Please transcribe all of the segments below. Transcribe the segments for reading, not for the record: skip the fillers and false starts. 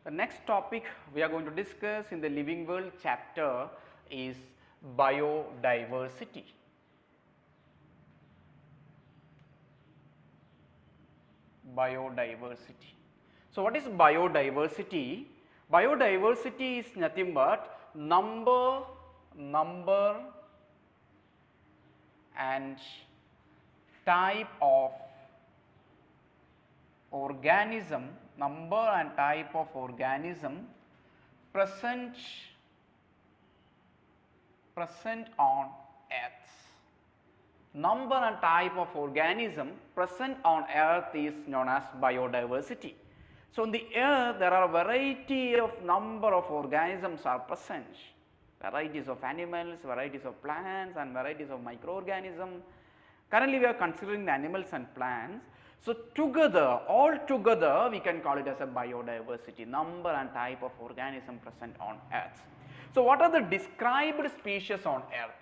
The next topic we are going to discuss in the living world chapter is biodiversity. Biodiversity. So, what is biodiversity? Biodiversity is nothing but number and type of organism, number and type of organism present on earth. Number and type of organism present on earth is known as biodiversity. So, on the earth there are a variety of number of organisms are present, varieties of animals, varieties of plants and varieties of microorganisms. Currently we are considering the animals and plants. So, together, all together we can call it as a biodiversity, number and type of organism present on earth. So, what are the described species on earth?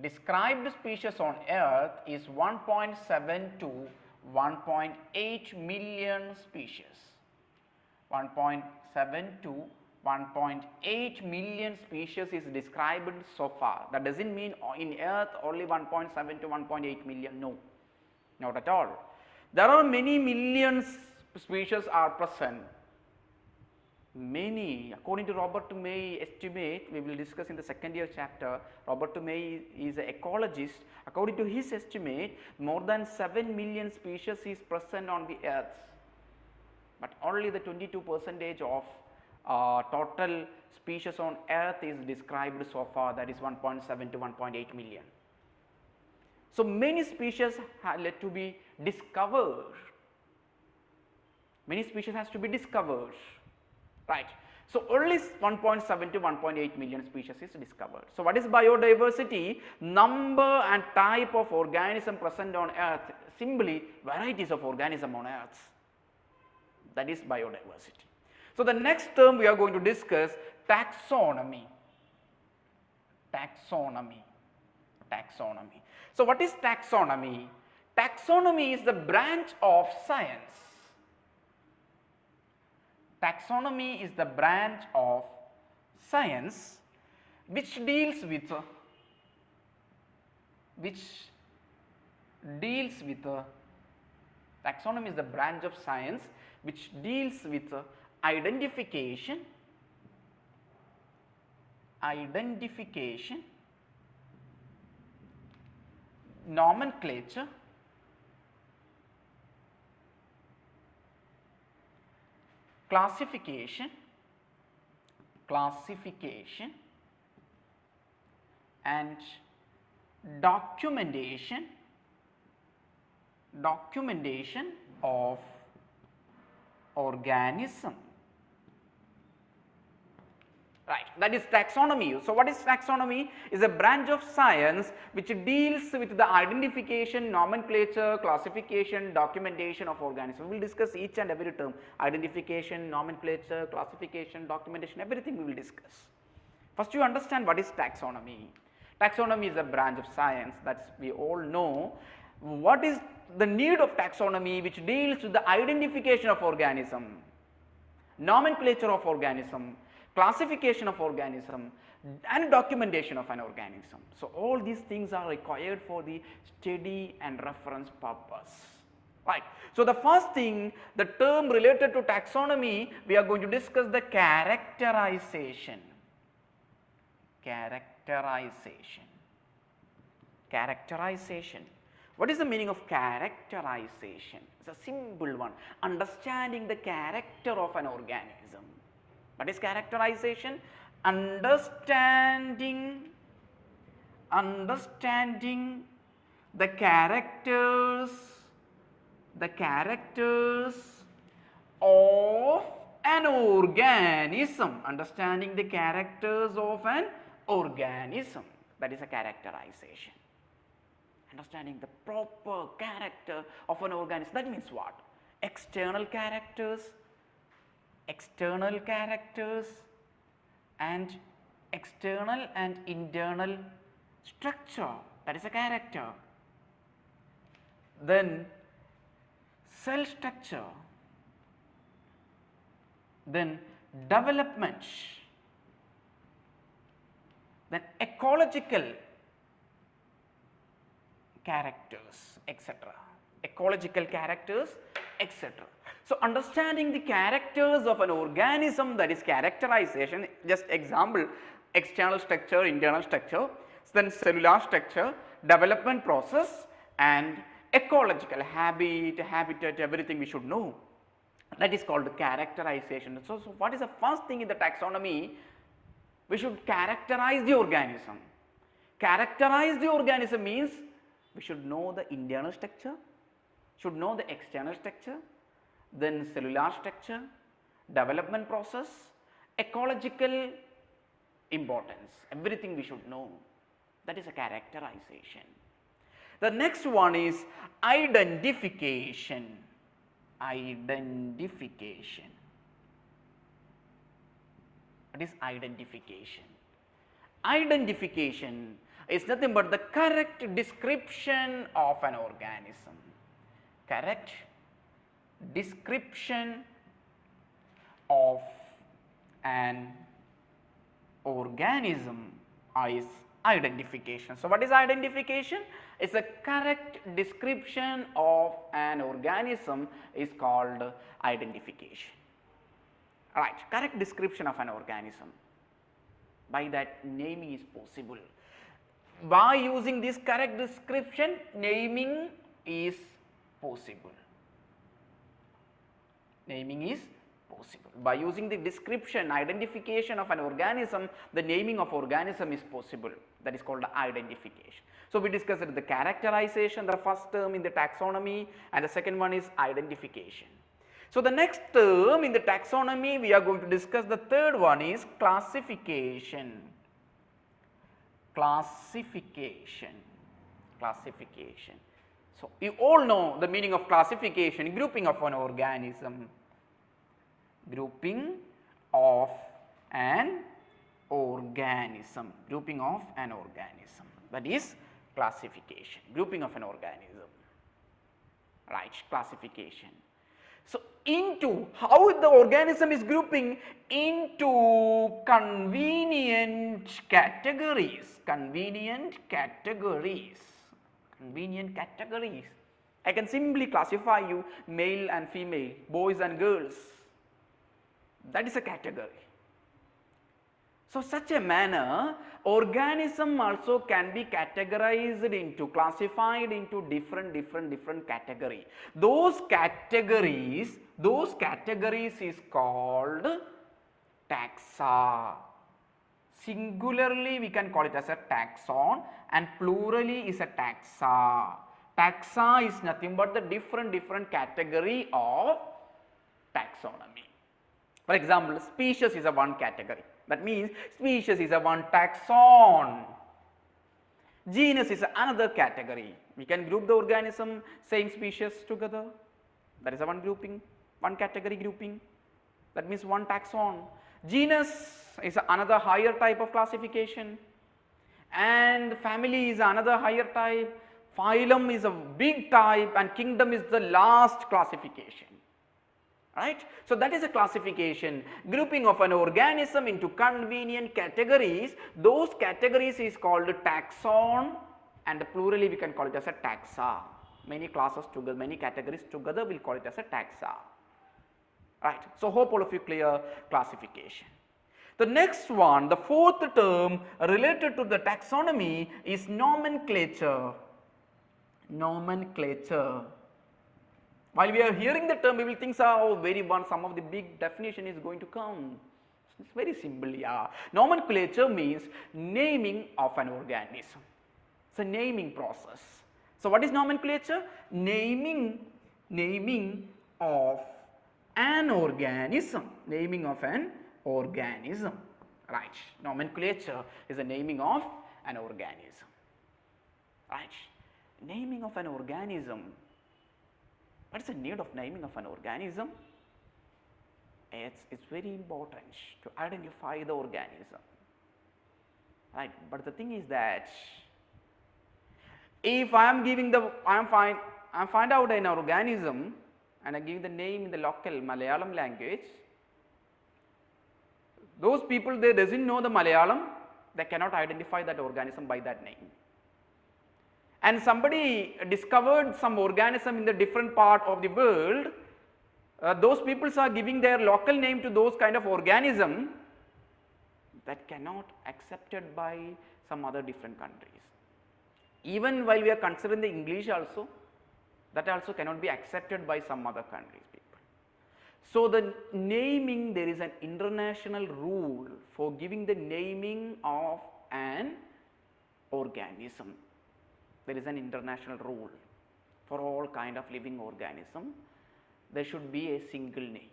Described species on earth is 1.7 to 1.8 million species. 1.7 to 1.8 million species is described so far. That does not mean in earth only 1.7 to 1.8 million, no, not at all. There are many millions species are present. Many, according to Robert May estimate, we will discuss in the second year chapter. Robert May is an ecologist. According to his estimate, more than 7 million species is present on the earth, but only the 22% of total species on earth is described so far, that is 1.7 to 1.8 million. So, many species have yet to be discovered, many species has to be discovered, right. So, only 1.7 to 1.8 million species is discovered. So, what is biodiversity? Number and type of organism present on earth, simply varieties of organism on earth, that is biodiversity. So, the next term we are going to discuss taxonomy. So, what is taxonomy? Taxonomy is the branch of science. Taxonomy is the branch of science which deals with taxonomy is the branch of science which deals with identification, nomenclature, classification and documentation of organism, right. That is taxonomy. So, what is taxonomy? Is a branch of science which deals with the identification, nomenclature, classification, documentation of organisms. We will discuss each and every term: identification, nomenclature, classification, documentation, everything we will discuss. First, you understand what is taxonomy. Taxonomy is a branch of science, that we all know. What is the need of taxonomy? Which deals with the identification of organism, nomenclature of organism, classification of organism and documentation of an organism. So, all these things are required for the study and reference purpose, right. So, the first thing, the term related to taxonomy, we are going to discuss the characterization. What is the meaning of characterization? It is a simple one, understanding the character of an organism. What is characterization? Understanding the characters of an organism, understanding the characters of an organism, that is a characterization. Understanding the proper character of an organism, that means what? External characters and external and internal structure, that is a character. Then cell structure, then development, then ecological characters, etc. Ecological characters, etc. So, understanding the characters of an organism, that is characterization, just example, external structure, internal structure, then cellular structure, development process, and ecological habit, habitat, everything we should know. That is called characterization. So what is the first thing in the taxonomy? We should characterize the organism. Characterize the organism means we should know the internal structure, should know the external structure, then cellular structure, development process, ecological importance, everything we should know. That is a characterization. The next one is identification. Identification. What is identification? Identification is nothing but the correct description of an organism. Correct description of an organism is identification. So, what is identification? It's a correct description of an organism is called identification. Right, correct description of an organism. By that, naming is possible. By using this correct description, naming is possible. Naming is possible. By using the description, identification of an organism, the naming of organism is possible. That is called identification. So, we discussed the characterization, the first term in the taxonomy, and the second one is identification. So, the next term in the taxonomy, we are going to discuss the third one is classification. Classification. Classification. So, you all know the meaning of classification, grouping of an organism. Grouping of an organism. Grouping of an organism. That is classification. Grouping of an organism. Right, classification. So, into how the organism is grouping into convenient categories. Convenient categories. Convenient categories. I can simply classify you male and female, boys and girls. That is a category. So, such a manner, organism also can be categorized into, classified into different category. Those categories is called taxa. Singularly we can call it as a taxon and plurally is a taxa. Taxa is nothing but the different category of taxonomy. For example, species is a one category. That means species is a one taxon. Genus is another category. We can group the organism, same species together. That is a one grouping, one category grouping. That means one taxon. Genus is another higher type of classification, and family is another higher type. Phylum is a big type, and kingdom is the last classification. Right. So, that is a classification, grouping of an organism into convenient categories. Those categories is called taxon, and plurally we can call it as a taxa. Many classes together, many categories together, we will call it as a taxa. Right. So, hope all of you clear classification. The next one, the fourth term related to the taxonomy is nomenclature. Nomenclature. While we are hearing the term, we will think, oh, some of the big definition is going to come. It's very simple, yeah. Nomenclature means naming of an organism. It's a naming process. So, what is nomenclature? Naming of an organism. Naming of an organism. Right. Nomenclature is a naming of an organism. Right. Naming of an organism. What is the need of naming of an organism? It's very important to identify the organism, right? But the thing is that if I am find out an organism and I give the name in the local Malayalam language, those people, they doesn't know the Malayalam, they cannot identify that organism by that name. And somebody discovered some organism in the different part of the world, those people are giving their local name to those kind of organism that cannot accepted by some other different countries. Even while we are considering the English also, that also cannot be accepted by some other countries people. So the naming, there is an international rule for giving the naming of an organism. There is an international rule for all kind of living organism. There should be a single name.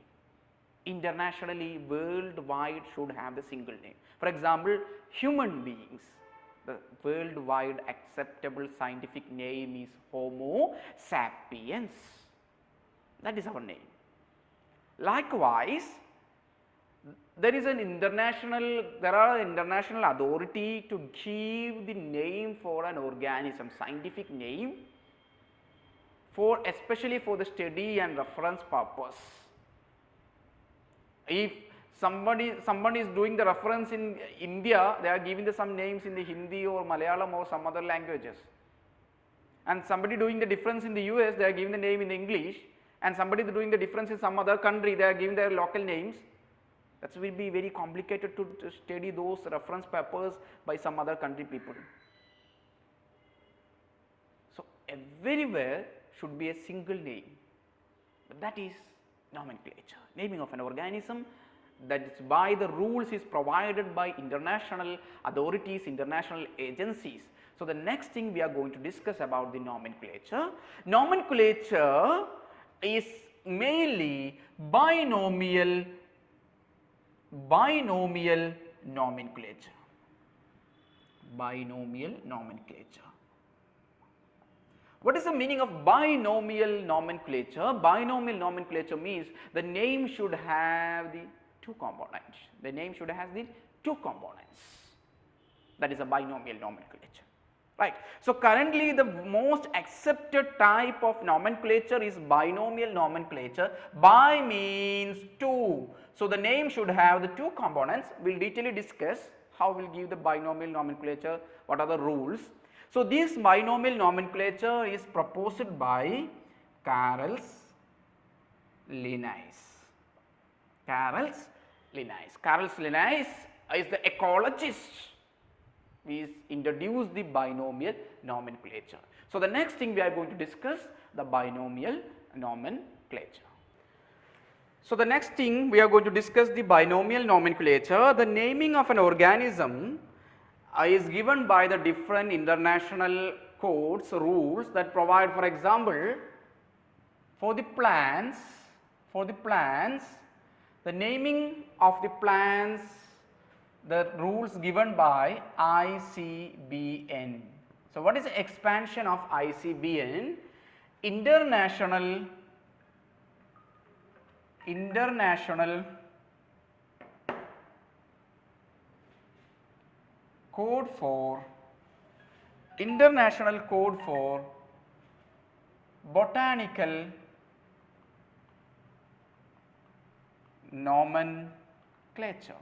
Internationally, worldwide should have the single name. For example, human beings, the worldwide acceptable scientific name is Homo sapiens. That is our name. Likewise, there are international authority to give the name for an organism, scientific name, for especially for the study and reference purpose. If someone is doing the reference in India, they are giving some names in the Hindi or Malayalam or some other languages, and somebody doing the difference in the US, they are giving the name in English, and somebody doing the difference in some other country, they are giving their local names. That will be very complicated to study those reference papers by some other country people. So everywhere should be a single name, but that is nomenclature, naming of an organism, that is by the rules is provided by international authorities, international agencies. So the next thing we are going to discuss about the nomenclature. Nomenclature is mainly binomial nomenclature. Binomial nomenclature. What is the meaning of binomial nomenclature? Binomial nomenclature means the name should have the two components. The name should have the two components. That is a binomial nomenclature. Right. So currently the most accepted type of nomenclature is binomial nomenclature. Bi means two. So the name should have the two components. We will detailedly discuss how we will give the binomial nomenclature, what are the rules. So this binomial nomenclature is proposed by Carl Linnaeus. Carl Linnaeus is the ecologist. We introduced the binomial nomenclature. So the next thing we are going to discuss the binomial nomenclature. So the next thing we are going to discuss the binomial nomenclature. The naming of an organism is given by the different international codes, rules that provide, for example, for the plants, the naming of the plants, the rules given by ICBN. So what is the expansion of ICBN? International code for botanical nomenclature.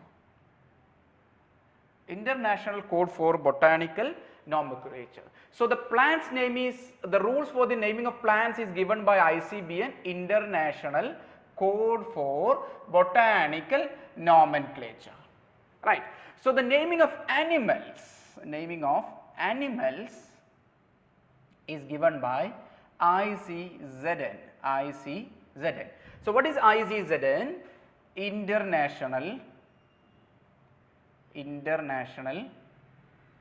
International code for botanical nomenclature. So the plant's name is, the rules for the naming of plants is given by ICBN, International Code for Botanical Nomenclature. Right. So the naming of animals is given by ICZN. So what is ICZN? International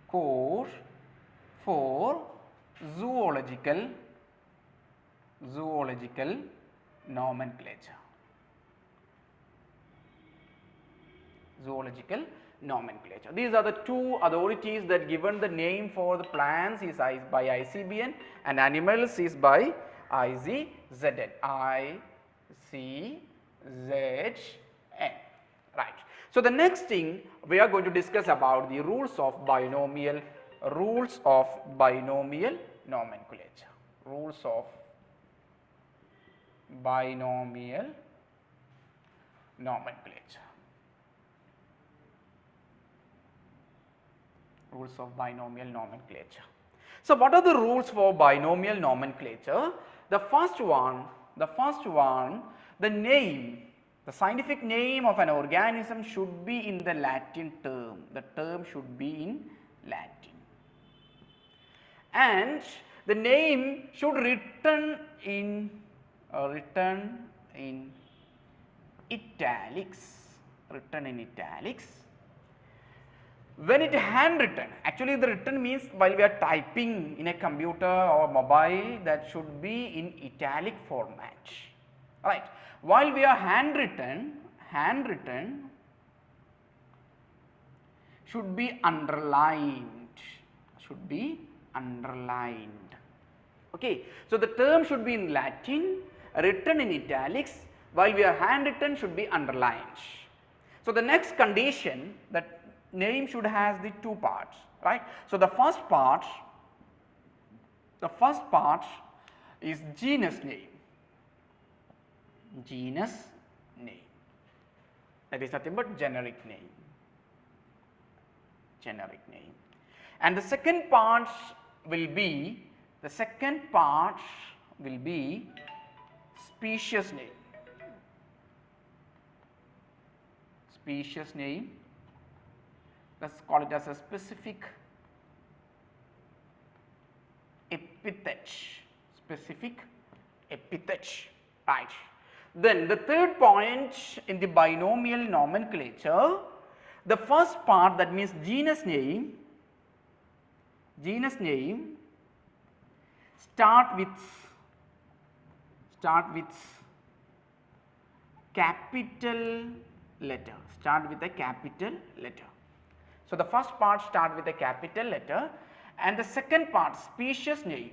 Code for Zoological Nomenclature. Zoological nomenclature. These are the two authorities that given the name for the plants is by ICBN and animals is by ICZN. Right. So the next thing we are going to discuss about the rules of binomial nomenclature. Rules of binomial nomenclature. Rules of binomial nomenclature. So, what are the rules for binomial nomenclature? The first one, the name, the scientific name of an organism should be in the Latin term. The term should be in Latin. And the name should written in italics, When it handwritten, actually the written means while we are typing in a computer or mobile, that should be in italic format, right. While we are handwritten should be underlined, okay. So, the term should be in Latin, written in italics, while we are handwritten should be underlined. So, the next condition, that name should has the two parts, right. So, the first part is genus name, that is nothing but generic name, and the second part will be species name, let us call it as a specific epithet, right. Then the third point in the binomial nomenclature, the first part, that means genus name start with capital letter, So, the first part start with a capital letter, and the second part species name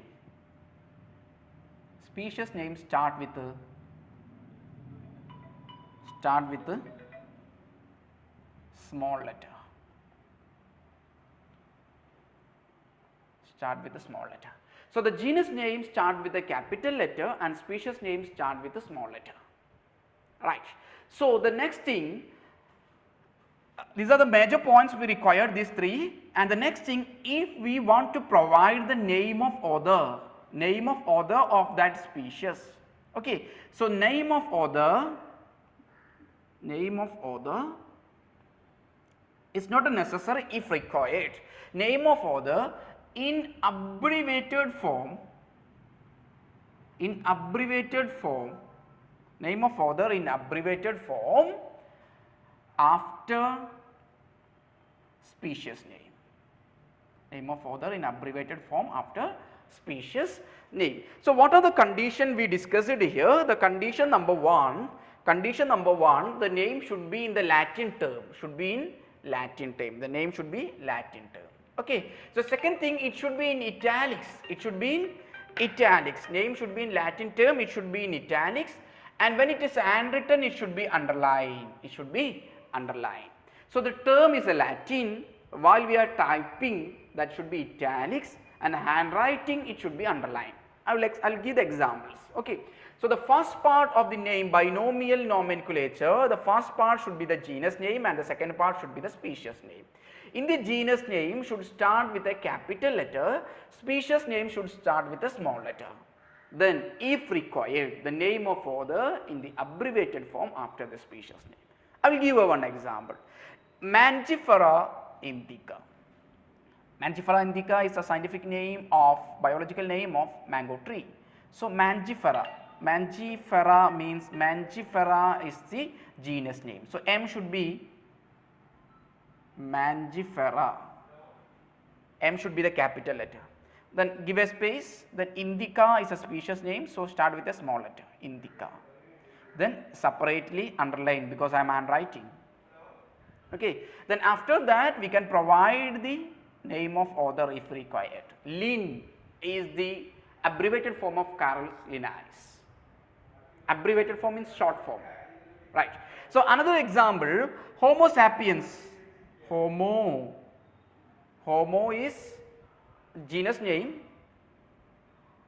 start with a small letter, So, the genus name start with a capital letter and species name start with a small letter, right. So, the next thing, these are the major points we require, these three, and the next thing, if we want to provide the name of author of that species, okay. So, name of author is not necessary if required. Name of author in abbreviated form, after species name. So, what are the conditions we discussed here? The condition number one, the name should be in the Latin term, the name should be Latin term, okay. So, second thing, it should be in italics, name should be in Latin term, it should be in italics, and when it is handwritten it should be underlined, So, the term is a Latin, while we are typing that should be italics, and handwriting it should be underlined. I will give the examples, okay. So, the first part of the name binomial nomenclature, the first part should be the genus name and the second part should be the species name. In the genus name should start with a capital letter, species name should start with a small letter. Then if required, the name of author in the abbreviated form after the species name. I will give one example. Mangifera indica. Mangifera indica is a scientific name of, biological name of mango tree. So, Mangifera means, Mangifera is the genus name. So, M should be Mangifera, M should be the capital letter. Then give a space, then indica is a species name, so start with a small letter, indica. Then separately underline because I am handwriting, okay. Then after that we can provide the name of author if required. Lin is the abbreviated form of Carolus Linnaeus. Abbreviated form means short form, right. So, another example, Homo sapiens. Homo is genus name,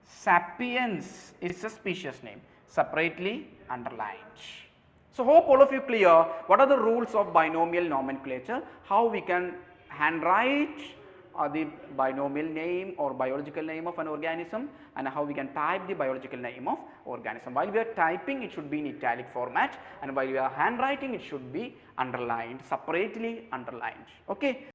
sapiens is a species name. separately underlined. So hope all of you clear what are the rules of binomial nomenclature, how we can handwrite the binomial name or biological name of an organism, and how we can type the biological name of organism. While we are typing, it should be in italic format, and while we are handwriting, it should be underlined, separately underlined. Okay.